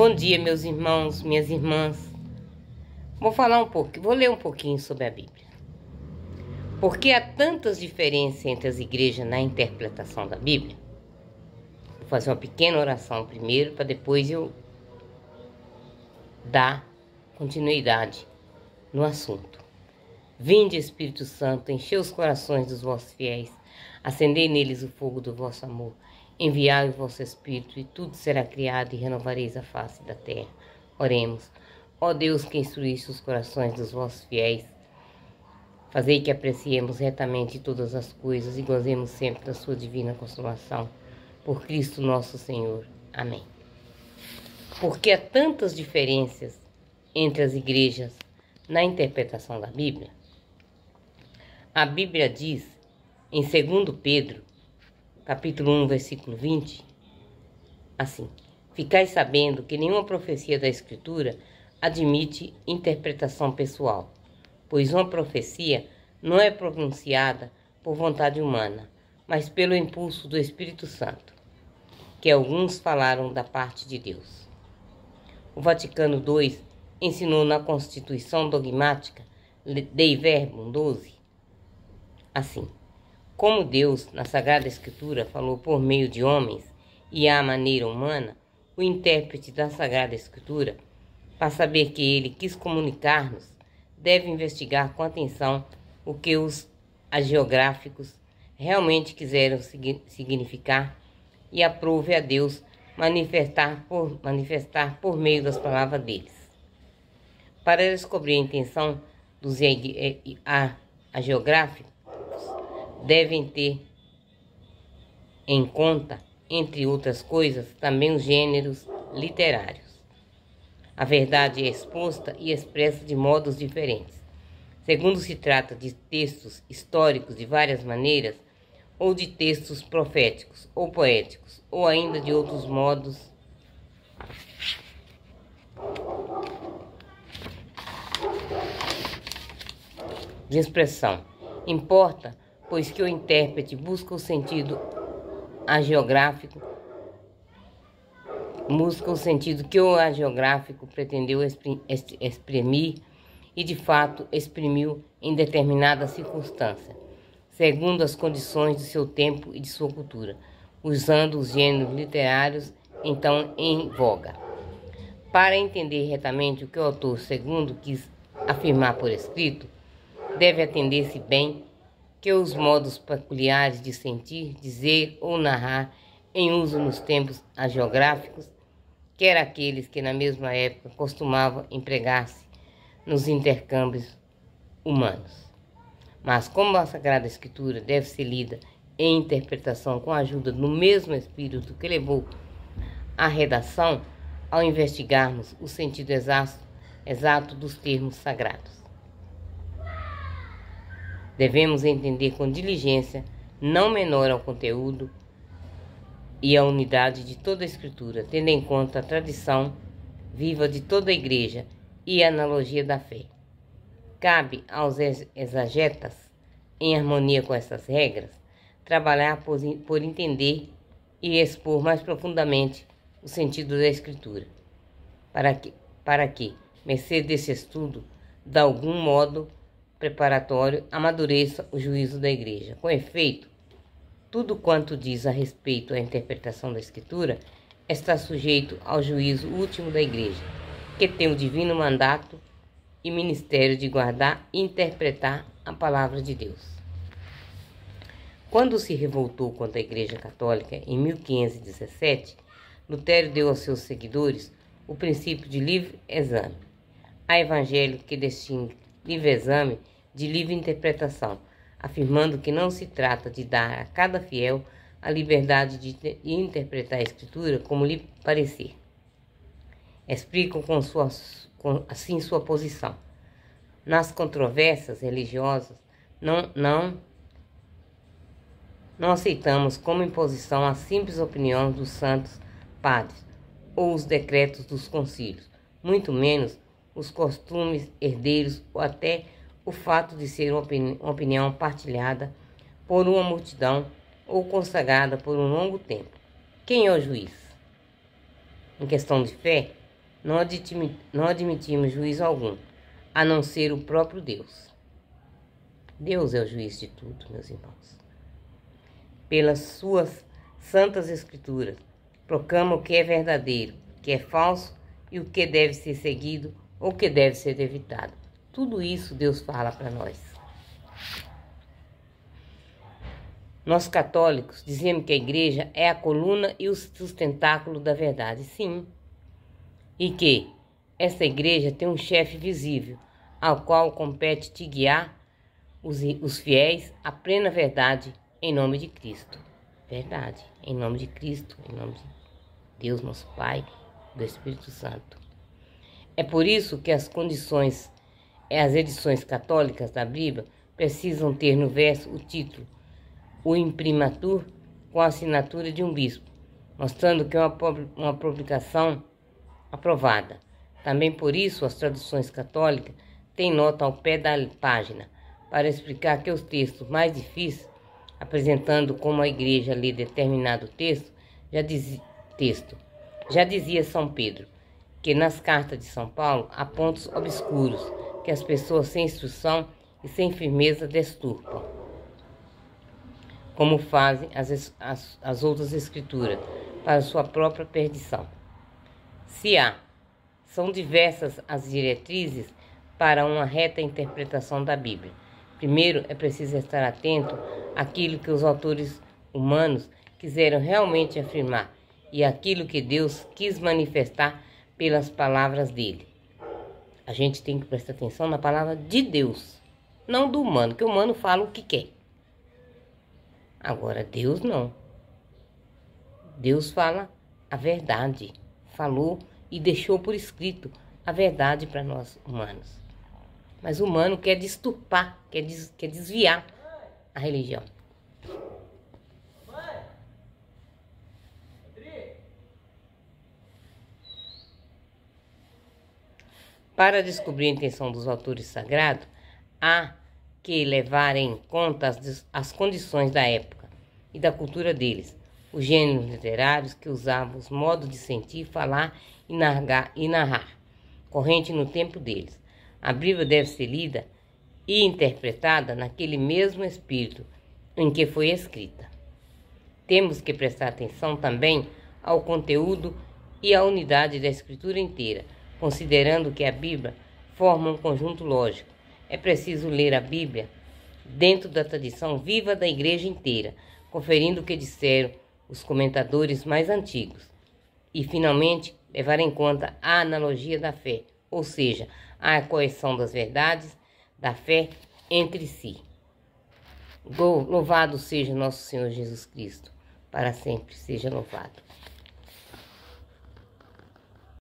Bom dia, meus irmãos, minhas irmãs. Vou ler um pouquinho sobre a Bíblia. Porque há tantas diferenças entre as igrejas na interpretação da Bíblia? Vou fazer uma pequena oração primeiro, para depois eu dar continuidade no assunto. Vinde, Espírito Santo, enchei os corações dos vossos fiéis, acendei neles o fogo do vosso amor. Enviai o vosso Espírito, e tudo será criado, e renovareis a face da terra. Oremos. Ó Deus, que instruíste os corações dos vossos fiéis, fazei que apreciemos retamente todas as coisas e gozemos sempre da sua divina consolação. Por Cristo nosso Senhor. Amém. Porque há tantas diferenças entre as igrejas na interpretação da Bíblia? A Bíblia diz, em 2 Pedro, capítulo 1, versículo 20, assim: Ficai sabendo que nenhuma profecia da Escritura admite interpretação pessoal, pois uma profecia não é pronunciada por vontade humana, mas pelo impulso do Espírito Santo, que alguns falaram da parte de Deus. O Vaticano II ensinou na Constituição Dogmática Dei Verbum 12, assim: Como Deus, na Sagrada Escritura, falou por meio de homens e à maneira humana, o intérprete da Sagrada Escritura, para saber que ele quis comunicar-nos, deve investigar com atenção o que os hagiográficos realmente quiseram significar e aprove a Deus manifestar por meio das palavras deles. Para descobrir a intenção dos hagiográficos, devem ter em conta, entre outras coisas, também os gêneros literários. A verdade é exposta e expressa de modos diferentes, segundo se trata de textos históricos de várias maneiras, ou de textos proféticos ou poéticos, ou ainda de outros modos de expressão. Importa, pois, que o intérprete busca o sentido hagiográfico, que o hagiográfico pretendeu exprimir e, de fato, exprimiu em determinada circunstância, segundo as condições de seu tempo e de sua cultura, usando os gêneros literários então em voga. Para entender retamente o que o autor segundo quis afirmar por escrito, deve atender-se bem que os modos peculiares de sentir, dizer ou narrar em uso nos tempos hagiográficos, quer aqueles que na mesma época costumavam empregar-se nos intercâmbios humanos. Mas como a Sagrada Escritura deve ser lida em interpretação com a ajuda do mesmo Espírito que levou à redação, ao investigarmos o sentido exato dos termos sagrados, devemos entender com diligência não menor ao conteúdo e à unidade de toda a Escritura, tendo em conta a tradição viva de toda a Igreja e a analogia da fé. Cabe aos exegetas, em harmonia com essas regras, trabalhar por entender e expor mais profundamente o sentido da Escritura, para que, mercê desse estudo, de algum modo preparatório, amadureça o juízo da Igreja. Com efeito, tudo quanto diz a respeito à interpretação da Escritura está sujeito ao juízo último da Igreja, que tem o divino mandato e ministério de guardar e interpretar a palavra de Deus. Quando se revoltou contra a Igreja Católica em 1517, Lutero deu aos seus seguidores o princípio de livre exame. Há evangelho que distingue livre exame de livre interpretação, afirmando que não se trata de dar a cada fiel a liberdade de interpretar a Escritura como lhe parecer. Explicam assim sua posição. Nas controvérsias religiosas, não aceitamos como imposição a simples opinião dos santos padres ou os decretos dos concílios, muito menos os costumes herdeiros ou até o fato de ser uma opinião partilhada por uma multidão ou consagrada por um longo tempo. Quem é o juiz? Em questão de fé, não admitimos juízo algum, a não ser o próprio Deus. Deus é o juiz de tudo, meus irmãos. Pelas suas santas escrituras, proclama o que é verdadeiro, o que é falso e o que deve ser seguido ou o que deve ser evitado. Tudo isso Deus fala para nós. Nós católicos dizemos que a igreja é a coluna e o sustentáculo da verdade, sim. E que essa igreja tem um chefe visível, ao qual compete te guiar os fiéis à plena verdade em nome de Cristo. Verdade, em nome de Cristo, em nome de Deus, nosso Pai, do Espírito Santo. É por isso que as edições católicas da Bíblia precisam ter no verso o título, o imprimatur, com a assinatura de um bispo, mostrando que é uma publicação aprovada. Também por isso as traduções católicas têm nota ao pé da página, para explicar que os textos mais difíceis, apresentando como a igreja lê determinado texto, já dizia São Pedro, que nas cartas de São Paulo há pontos obscuros que as pessoas sem instrução e sem firmeza deturpam, como fazem as outras escrituras, para sua própria perdição. São diversas as diretrizes para uma reta interpretação da Bíblia. Primeiro, é preciso estar atento àquilo que os autores humanos quiseram realmente afirmar e àquilo que Deus quis manifestar pelas palavras dele. A gente tem que prestar atenção na palavra de Deus, não do humano, que o humano fala o que quer. Agora, Deus não. Deus fala a verdade, falou e deixou por escrito a verdade para nós humanos. Mas o humano quer deturpar, quer desviar a religião. Para descobrir a intenção dos autores sagrados, há que levar em conta as condições da época e da cultura deles, os gêneros literários que usavam, os modos de sentir, falar e narrar, corrente no tempo deles. A Bíblia deve ser lida e interpretada naquele mesmo espírito em que foi escrita. Temos que prestar atenção também ao conteúdo e à unidade da Escritura inteira, considerando que a Bíblia forma um conjunto lógico. É preciso ler a Bíblia dentro da tradição viva da Igreja inteira, conferindo o que disseram os comentadores mais antigos. E, finalmente, levar em conta a analogia da fé, ou seja, a coesão das verdades da fé entre si. Louvado seja nosso Senhor Jesus Cristo, para sempre seja louvado.